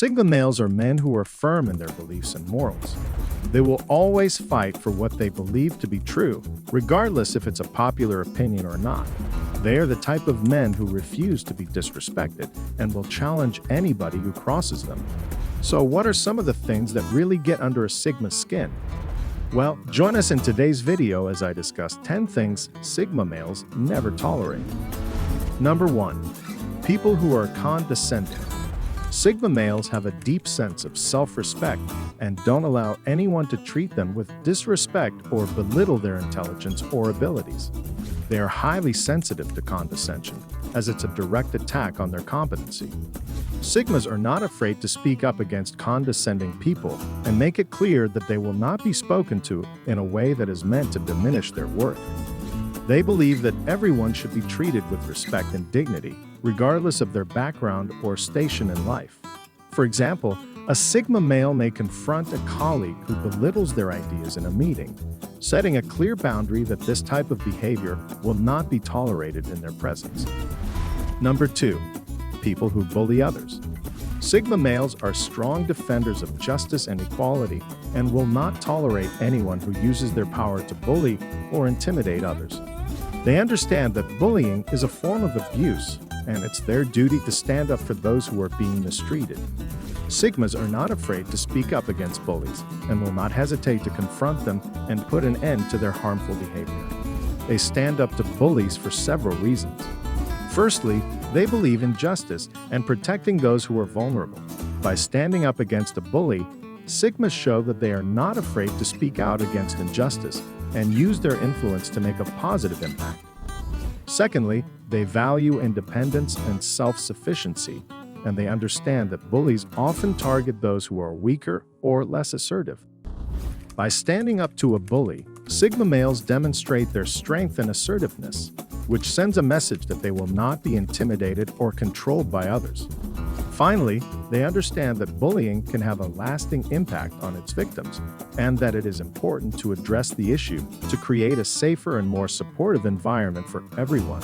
Sigma males are men who are firm in their beliefs and morals. They will always fight for what they believe to be true, regardless if it's a popular opinion or not. They are the type of men who refuse to be disrespected and will challenge anybody who crosses them. So what are some of the things that really get under a Sigma's skin? Well, join us in today's video as I discuss 10 things Sigma males never tolerate. Number 1. People who are condescending. Sigma males have a deep sense of self-respect and don't allow anyone to treat them with disrespect or belittle their intelligence or abilities. They are highly sensitive to condescension, as it's a direct attack on their competency. Sigmas are not afraid to speak up against condescending people and make it clear that they will not be spoken to in a way that is meant to diminish their worth. They believe that everyone should be treated with respect and dignity, regardless of their background or station in life. For example, a Sigma male may confront a colleague who belittles their ideas in a meeting, setting a clear boundary that this type of behavior will not be tolerated in their presence. Number 2. People who bully others. Sigma males are strong defenders of justice and equality and will not tolerate anyone who uses their power to bully or intimidate others. They understand that bullying is a form of abuse, and it's their duty to stand up for those who are being mistreated. Sigmas are not afraid to speak up against bullies and will not hesitate to confront them and put an end to their harmful behavior. They stand up to bullies for several reasons. Firstly, they believe in justice and protecting those who are vulnerable. By standing up against a bully, Sigmas show that they are not afraid to speak out against injustice and use their influence to make a positive impact. Secondly, they value independence and self-sufficiency, and they understand that bullies often target those who are weaker or less assertive. By standing up to a bully, Sigma males demonstrate their strength and assertiveness, which sends a message that they will not be intimidated or controlled by others. Finally, they understand that bullying can have a lasting impact on its victims, and that it is important to address the issue to create a safer and more supportive environment for everyone.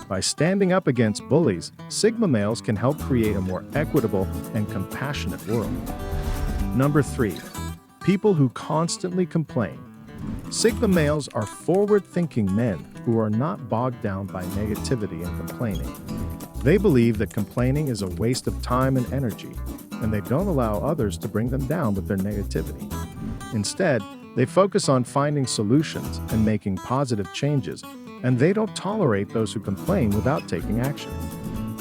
By standing up against bullies, Sigma males can help create a more equitable and compassionate world. Number 3. People who constantly complain. Sigma males are forward-thinking men who are not bogged down by negativity and complaining. They believe that complaining is a waste of time and energy, and they don't allow others to bring them down with their negativity. Instead, they focus on finding solutions and making positive changes, and they don't tolerate those who complain without taking action.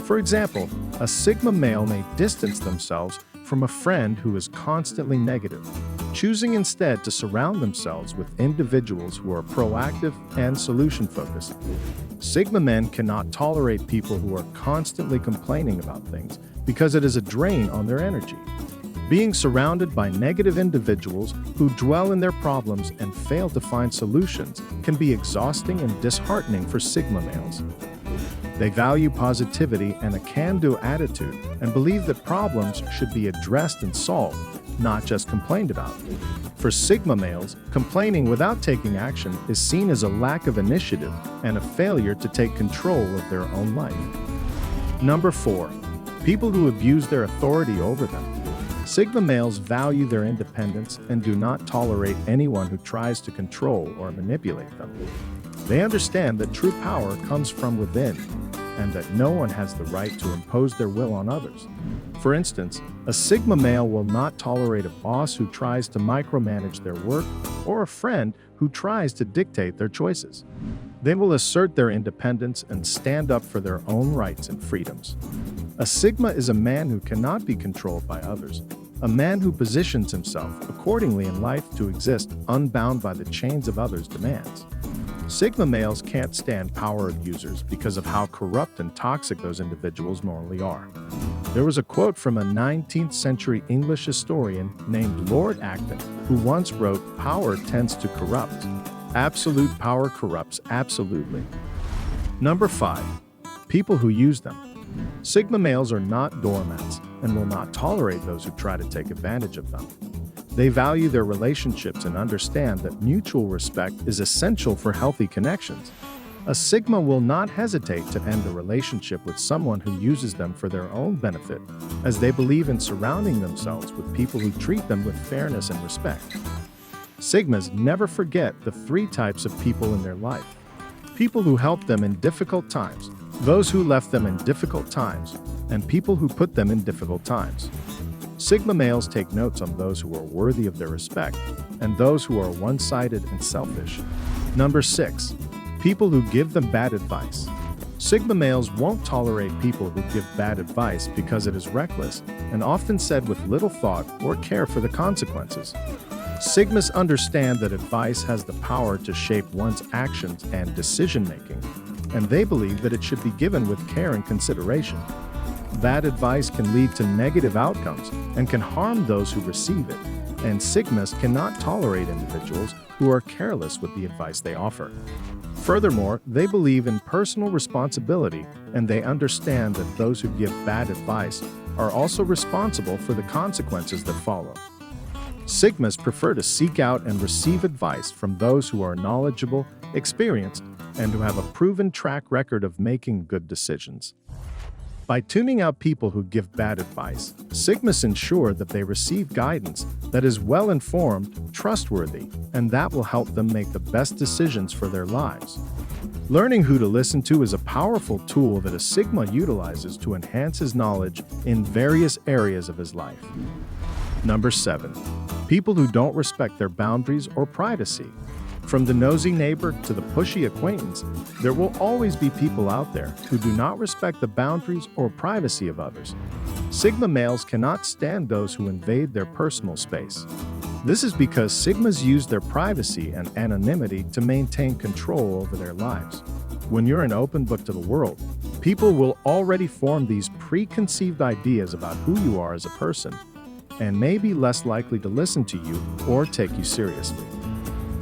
For example, a Sigma male may distance themselves from a friend who is constantly negative, choosing instead to surround themselves with individuals who are proactive and solution-focused. Sigma men cannot tolerate people who are constantly complaining about things because it is a drain on their energy. Being surrounded by negative individuals who dwell in their problems and fail to find solutions can be exhausting and disheartening for Sigma males. They value positivity and a can-do attitude and believe that problems should be addressed and solved, not just complained about. For Sigma males, complaining without taking action is seen as a lack of initiative and a failure to take control of their own life. Number 4. People who abuse their authority over them. Sigma males value their independence and do not tolerate anyone who tries to control or manipulate them. They understand that true power comes from within, and that no one has the right to impose their will on others. For instance, a Sigma male will not tolerate a boss who tries to micromanage their work or a friend who tries to dictate their choices. They will assert their independence and stand up for their own rights and freedoms. A Sigma is a man who cannot be controlled by others, a man who positions himself accordingly in life to exist unbound by the chains of others' demands. Sigma males can't stand power abusers because of how corrupt and toxic those individuals morally are. There was a quote from a 19th century English historian named Lord Acton, who once wrote, "Power tends to corrupt. Absolute power corrupts absolutely." Number 5. People who use them. Sigma males are not doormats and will not tolerate those who try to take advantage of them. They value their relationships and understand that mutual respect is essential for healthy connections. A Sigma will not hesitate to end a relationship with someone who uses them for their own benefit, as they believe in surrounding themselves with people who treat them with fairness and respect. Sigmas never forget the three types of people in their life: people who help them in difficult times, those who left them in difficult times, and people who put them in difficult times. Sigma males take notes on those who are worthy of their respect and those who are one-sided and selfish. Number 6. People who give them bad advice. Sigma males won't tolerate people who give bad advice because it is reckless and often said with little thought or care for the consequences. Sigmas understand that advice has the power to shape one's actions and decision-making, and they believe that it should be given with care and consideration. Bad advice can lead to negative outcomes and can harm those who receive it, and Sigmas cannot tolerate individuals who are careless with the advice they offer. Furthermore, they believe in personal responsibility, and they understand that those who give bad advice are also responsible for the consequences that follow. Sigmas prefer to seek out and receive advice from those who are knowledgeable, experienced, and who have a proven track record of making good decisions. By tuning out people who give bad advice, Sigmas ensure that they receive guidance that is well-informed, trustworthy, and that will help them make the best decisions for their lives. Learning who to listen to is a powerful tool that a Sigma utilizes to enhance his knowledge in various areas of his life. Number 7. People who don't respect their boundaries or privacy. From the nosy neighbor to the pushy acquaintance, there will always be people out there who do not respect the boundaries or privacy of others. Sigma males cannot stand those who invade their personal space. This is because Sigmas use their privacy and anonymity to maintain control over their lives. When you're an open book to the world, people will already form these preconceived ideas about who you are as a person, and may be less likely to listen to you or take you seriously.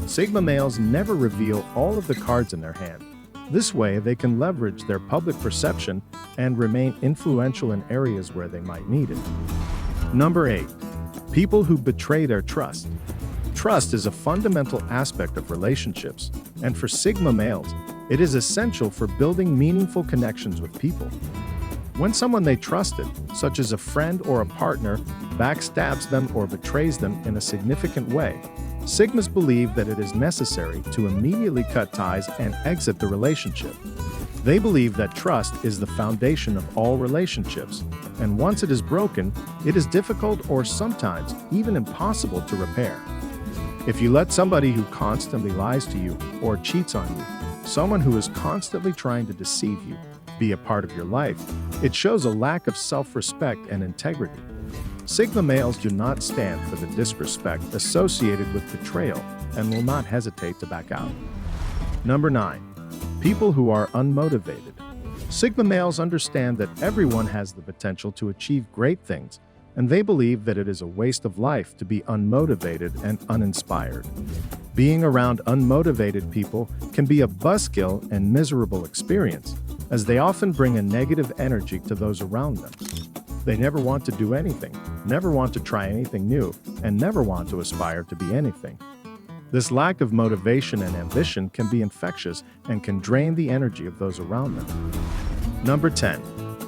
Sigma males never reveal all of the cards in their hand. This way, they can leverage their public perception and remain influential in areas where they might need it. Number 8. People who betray their trust. Trust is a fundamental aspect of relationships, and for Sigma males, it is essential for building meaningful connections with people. When someone they trusted, such as a friend or a partner, backstabs them or betrays them in a significant way, Sigmas believe that it is necessary to immediately cut ties and exit the relationship. They believe that trust is the foundation of all relationships, and once it is broken, it is difficult or sometimes even impossible to repair. If you let somebody who constantly lies to you or cheats on you, someone who is constantly trying to deceive you, be a part of your life, it shows a lack of self-respect and integrity. Sigma males do not stand for the disrespect associated with betrayal and will not hesitate to back out. Number 9. People who are unmotivated. Sigma males understand that everyone has the potential to achieve great things, and they believe that it is a waste of life to be unmotivated and uninspired. Being around unmotivated people can be a buzzkill and miserable experience, as they often bring a negative energy to those around them. They never want to do anything, never want to try anything new, and never want to aspire to be anything. This lack of motivation and ambition can be infectious and can drain the energy of those around them. Number 10.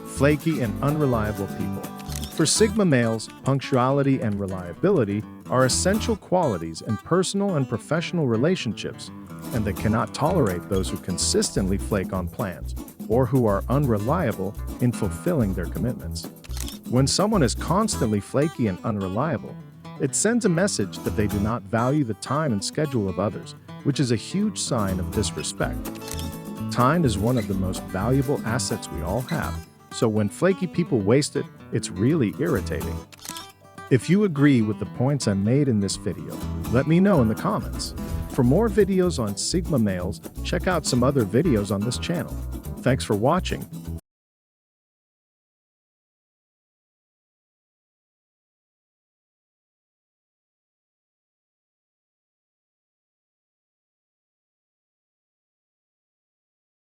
Flaky and unreliable people. For Sigma males, punctuality and reliability are essential qualities in personal and professional relationships, and they cannot tolerate those who consistently flake on plans or who are unreliable in fulfilling their commitments. When someone is constantly flaky and unreliable, it sends a message that they do not value the time and schedule of others, which is a huge sign of disrespect. Time is one of the most valuable assets we all have, so when flaky people waste it, it's really irritating. If you agree with the points I made in this video, let me know in the comments. For more videos on Sigma males, check out some other videos on this channel. Thanks for watching,